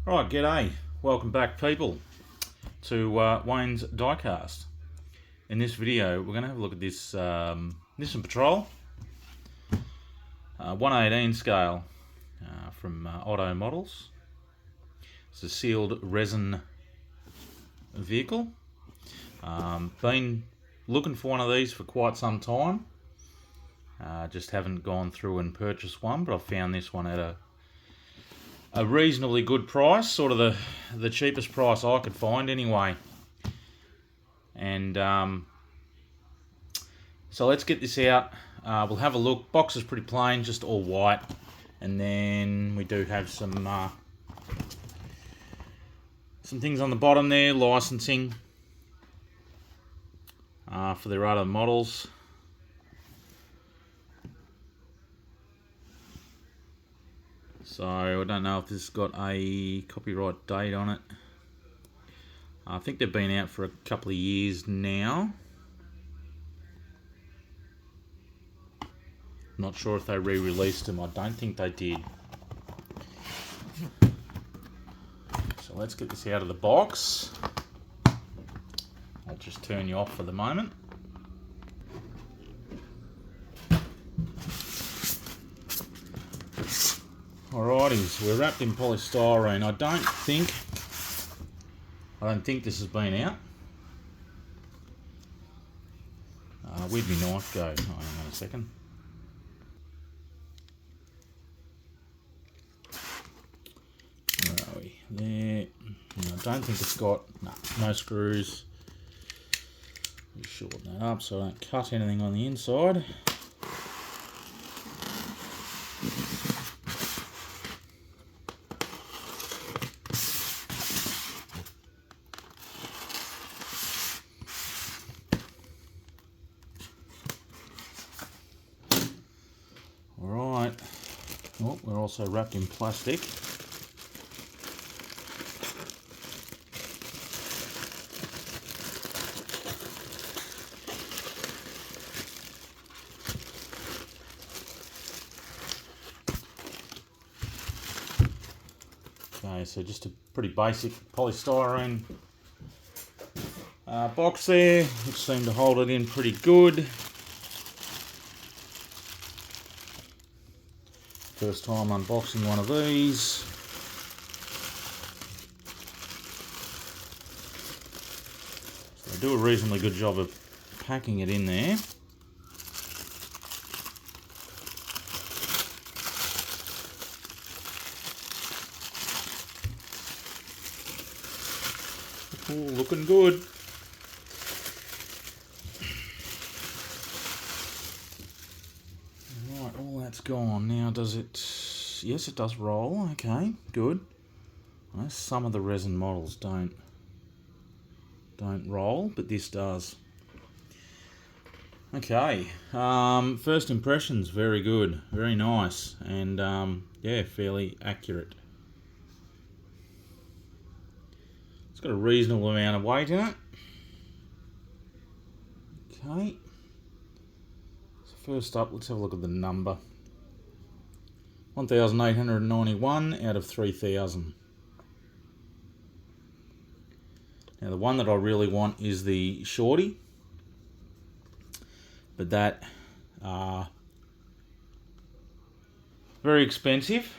Right, g'day. Welcome back, people, to Wayne's Diecast. In this video, we're going to have a look at this Nissan Patrol 118 scale from Otto models. It's a sealed resin vehicle. Been looking for one of these for quite some time. Just haven't gone through and purchased one, but I found this one at a reasonably good price, sort of the cheapest price I could find anyway. And so let's get this out. We'll have a look. Box is pretty plain, just all white. And then we do have some things on the bottom there, licensing for their other models. So I don't know if this has got a copyright date on it. I think they've been out for a couple of years now. Not sure if they re-released them. I don't think they did. So let's get this out of the box. I'll just turn you off for the moment. Alrighty, we're wrapped in polystyrene. I don't think this has been out. Where'd my knife go? Oh, hang on a second. Where are we? There. No, I don't think it's got no screws. Just shorten that up so I don't cut anything on the inside. Alright, oh, we're also wrapped in plastic. Okay, so just a pretty basic polystyrene box there, which seemed to hold it in pretty good. First time unboxing one of these. So they do a reasonably good job of packing it in there. Ooh, looking good. Right, all that's gone. Now does it... Yes, it does roll. Okay, good. Well, some of the resin models don't roll, but this does. Okay, first impressions, very good, very nice, and yeah, fairly accurate. It's got a reasonable amount of weight in it. Okay, so first up, let's have a look at the number. 1,891 out of 3,000. Now the one that I really want is the shorty, but that very expensive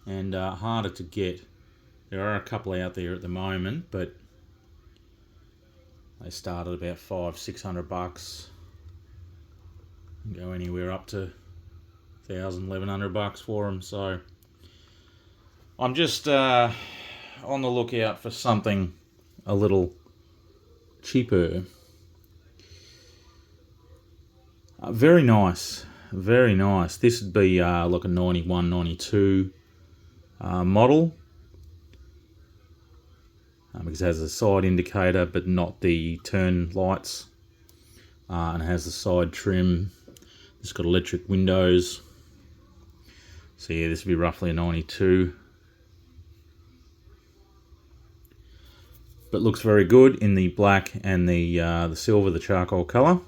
and harder to get. There are a couple out there at the moment, but they start at about $500-600 and go anywhere up to $1,000-1,100 for them. So I'm just on the lookout for something a little cheaper. Very nice, very nice. This would be like a 91, 92 model. Because it has a side indicator but not the turn lights, and it has the side trim. It's got electric windows, so yeah, this would be roughly a 92, but looks very good in the black and the silver, the charcoal colour.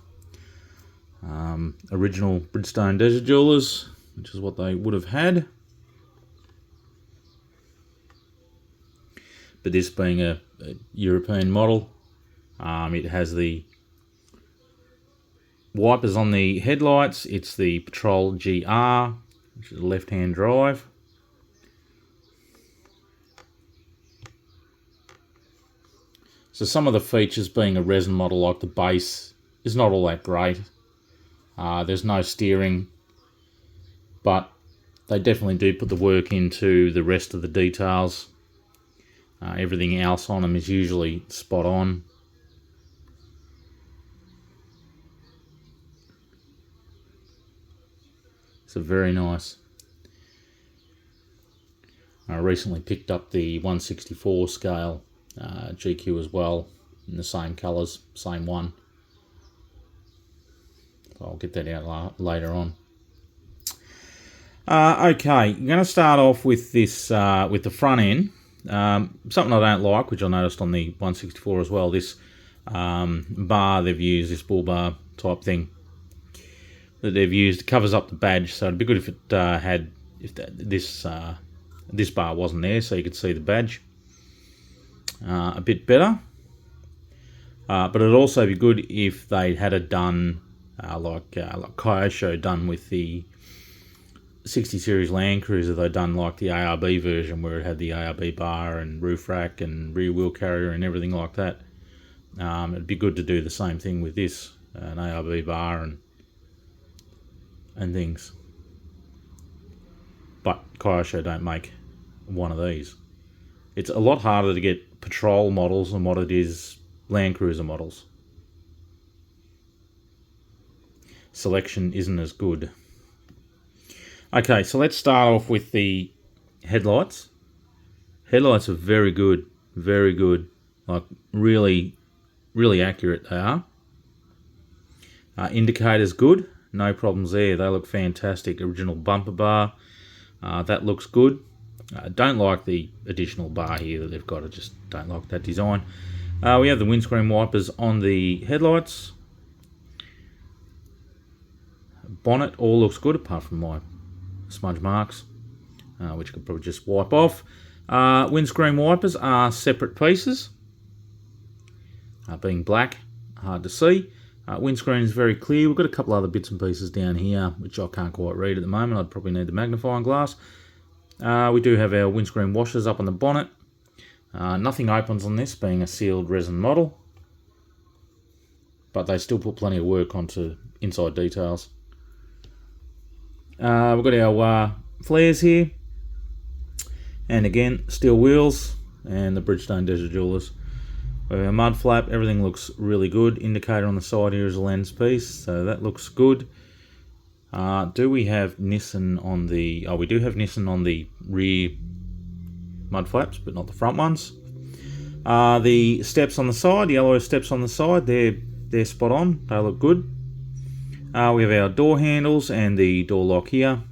Original Bridgestone Desert Jewelers, which is what they would have had. but this being a European model, it has the wipers on the headlights. It's the Patrol GR, which is a left-hand drive. So some of the features, being a resin model, like the base, is not all that great. There's no steering, but they definitely do put the work into the rest of the details. Everything else on them is usually spot on. So very nice. I recently picked up the 1/64 scale GQ as well, in the same colours, same one. So I'll get that out later on. Okay, I'm going to start off with this, with the front end. Something I don't like, which I noticed on the 1/64 as well, this bar they've used, this bull bar type thing that they've used, covers up the badge. So it'd be good if it had, this bar wasn't there, so you could see the badge a bit better. But it'd also be good if they had it done like Kyosho done with the 60 series Land Cruiser. They'd done like the ARB version, where it had the ARB bar and roof rack and rear wheel carrier and everything like that. It'd be good to do the same thing with this, an ARB bar and things. But Kyosho don't make one of these. It's a lot harder to get Patrol models than what it is Land Cruiser models. Selection isn't as good. Okay, so let's start off with the headlights. Headlights are very good, very good. Like really, really accurate they are. Indicators good, no problems there. They look fantastic. Original bumper bar, that looks good. Don't like the additional bar here that they've got. I just don't like that design. We have the windscreen wipers on the headlights. Bonnet all looks good, apart from my smudge marks, which I could probably just wipe off. Windscreen wipers are separate pieces, being black, hard to see. Windscreen is very clear. We've got a couple other bits and pieces down here, which I can't quite read at the moment. I'd probably need the magnifying glass. We do have our windscreen washers up on the bonnet. Nothing opens on this, being a sealed resin model, but they still put plenty of work onto inside details. We've got our flares here, and again, steel wheels and the Bridgestone Desert Jewelers. Our mud flap, everything looks really good. Indicator on the side here is a lens piece, so that looks good. Do we have Nissan on the... Oh, we do have Nissan on the rear mud flaps, but not the front ones. The steps on the side, the yellow steps on the side, they're spot on. They look good. We have our door handles and the door lock here.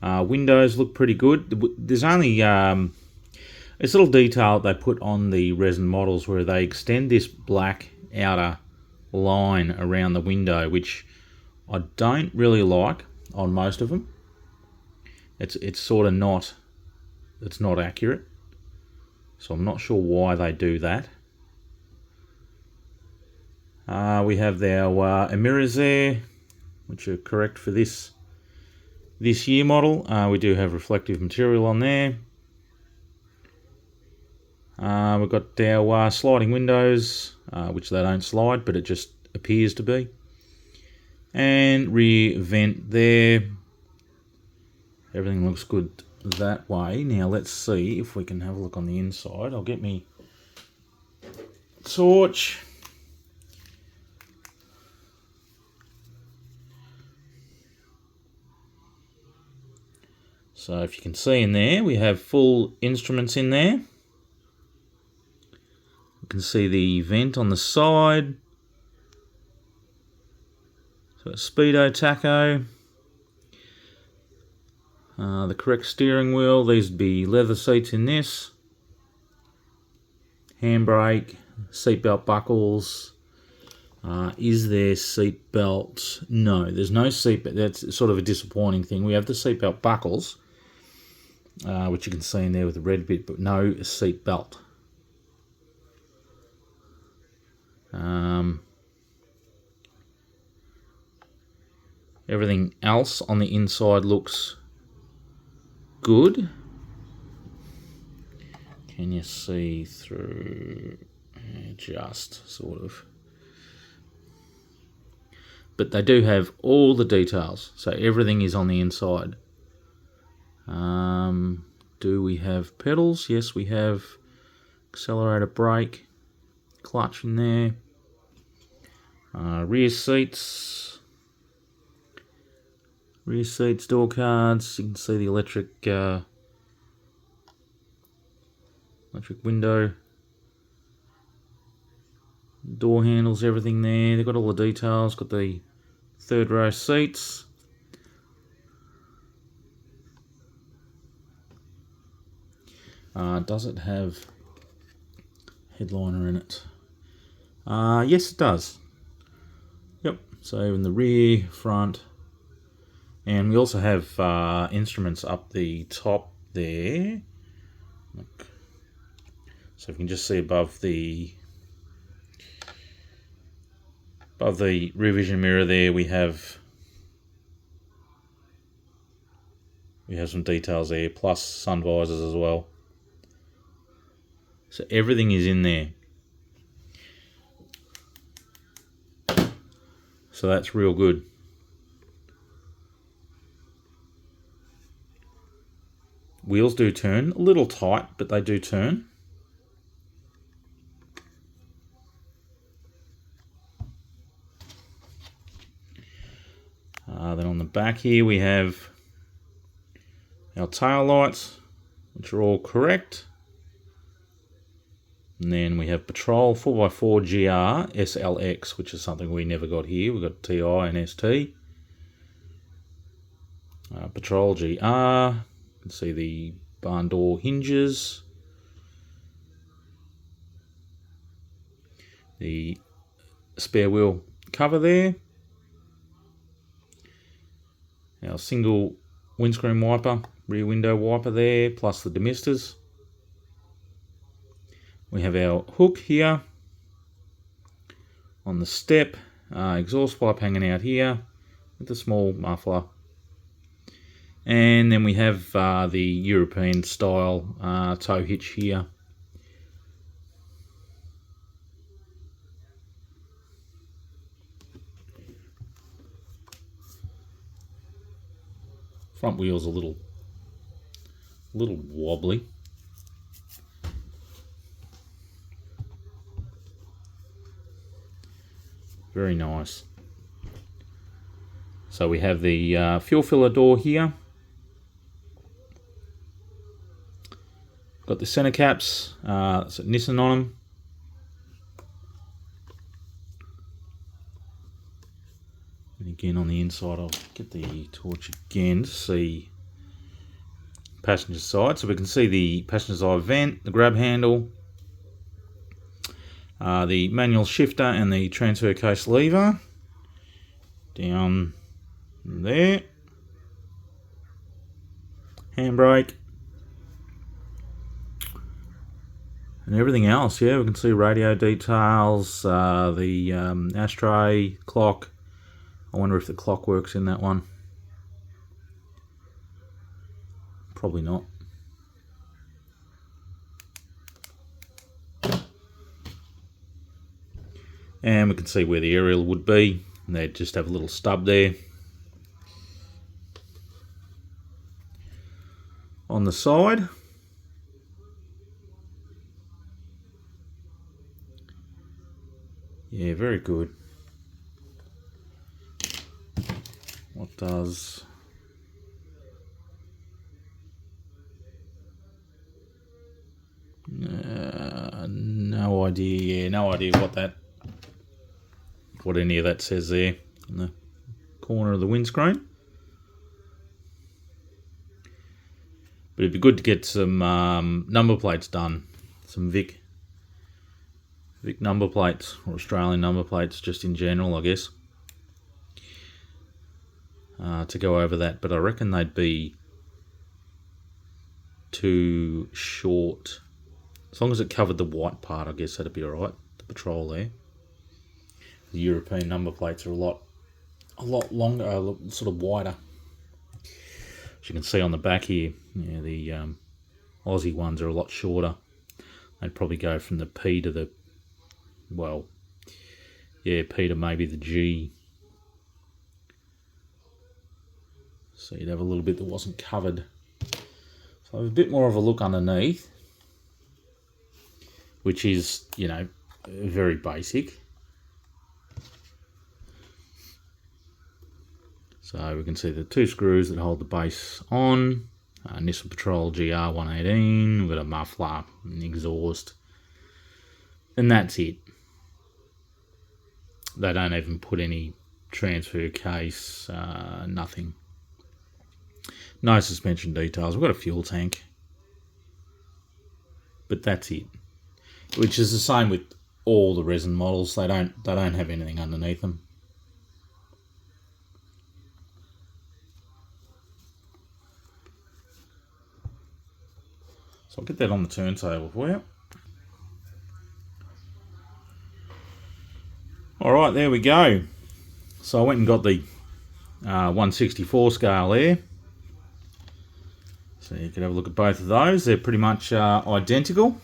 Windows look pretty good. There's only this little detail they put on the resin models where they extend this black outer line around the window, which I don't really like on most of them. It's sort of not, it's not accurate, so I'm not sure why they do that. We have our mirrors there, which are correct for this year model. We do have reflective material on there. We've got our sliding windows, which they don't slide, but it just appears to be. And rear vent there. Everything looks good that way. Now let's see if we can have a look on the inside. I'll get me torch. So if you can see in there, we have full instruments in there. You can see the vent on the side. So speedo tacho. The correct steering wheel. These would be leather seats in this. Handbrake, seatbelt buckles. Is there seatbelt? No, there's no seatbelt. That's sort of a disappointing thing. We have the seatbelt buckles, which you can see in there with the red bit, but no seat belt. Everything else on the inside looks good. Can you see through? Just sort of. But they do have all the details, so everything is on the inside. Do we have pedals? Yes, we have accelerator, brake, clutch in there. Rear seats, door cards. You can see the electric window, door handles, everything there. They've got all the details. Got the third row seats. Does it have headliner in it? Yes, it does. Yep. So in the rear, front, and we also have instruments up the top there. Look. So you can just see above the rear vision mirror there, we have some details there, plus sun visors as well. So everything is in there. So that's real good. Wheels do turn, a little tight, but they do turn. Then on the back here we have our tail lights, which are all correct. And then we have Patrol 4x4 GR SLX, which is something we never got here. We've got TI and ST. Patrol GR, you can see the barn door hinges. The spare wheel cover there. Our single windscreen wiper, rear window wiper there, plus the demisters. We have our hook here on the step, exhaust pipe hanging out here with a small muffler. And then we have the European style tow hitch here. Front wheel's a little wobbly. Very nice. So we have the fuel filler door here. Got the center caps, it's Nissan on them. And again on the inside, I'll get the torch again to see passenger side. So we can see the passenger side vent, the grab handle, the manual shifter and the transfer case lever down there, handbrake, and everything else. Yeah, we can see radio details, the ashtray, clock. I wonder if the clock works in that one. Probably not. And we can see where the aerial would be. And they just have a little stub there. On the side, yeah, very good. What does no idea. Yeah, no idea what any of that says there in the corner of the windscreen. But it'd be good to get some number plates done, some Vic number plates, or Australian number plates just in general, I guess, to go over that. But I reckon they'd be too short. As long as it covered the white part, I guess that'd be alright. The patrol there. The European number plates are a lot longer, sort of wider. As you can see on the back here, yeah, the Aussie ones are a lot shorter. They'd probably go from the P to the, well, yeah, P to maybe the G. So you'd have a little bit that wasn't covered. So a bit more of a look underneath, which is, you know, very basic. So we can see the 2 screws that hold the base on. Nissan Patrol GR118. We've got a muffler, an exhaust, and that's it. They don't even put any transfer case, nothing. No suspension details. We've got a fuel tank, but that's it. Which is the same with all the Resin models. They don't have anything underneath them. So I'll get that on the turntable for you. Alright, there we go. So I went and got the 164 scale there. So you can have a look at both of those. They're pretty much identical.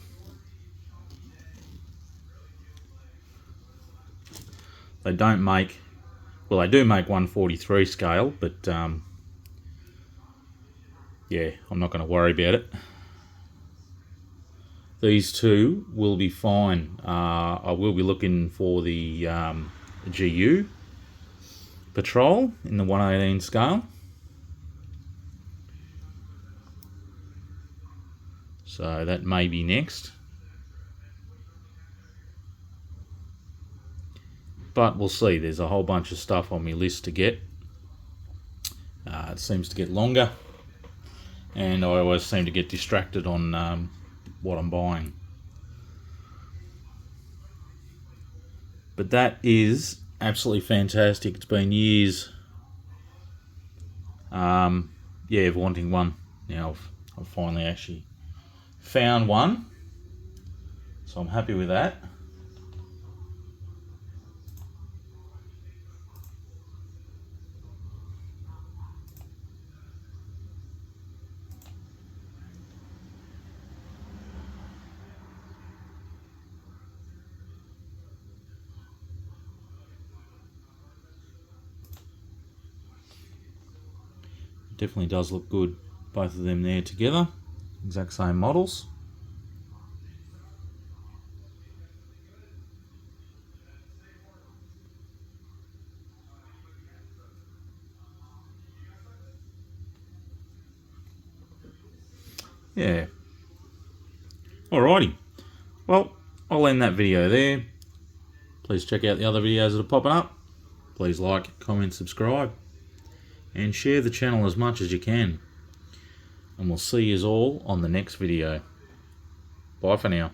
They don't make, well, they do make 143 scale, but yeah, I'm not going to worry about it. These two will be fine. I will be looking for the GU Patrol in the 118 scale. So that may be next. But we'll see. There's a whole bunch of stuff on my list to get. It seems to get longer. And I always seem to get distracted on what I'm buying. But that is absolutely fantastic. It's been years, yeah, of wanting one. Now I've finally actually found one, so I'm happy with that. Definitely does look good, both of them there together, exact same models. Yeah. Alrighty. Well, I'll end that video there. Please check out the other videos that are popping up. Please like, comment, subscribe, and share the channel as much as you can. And we'll see you all on the next video. Bye for now.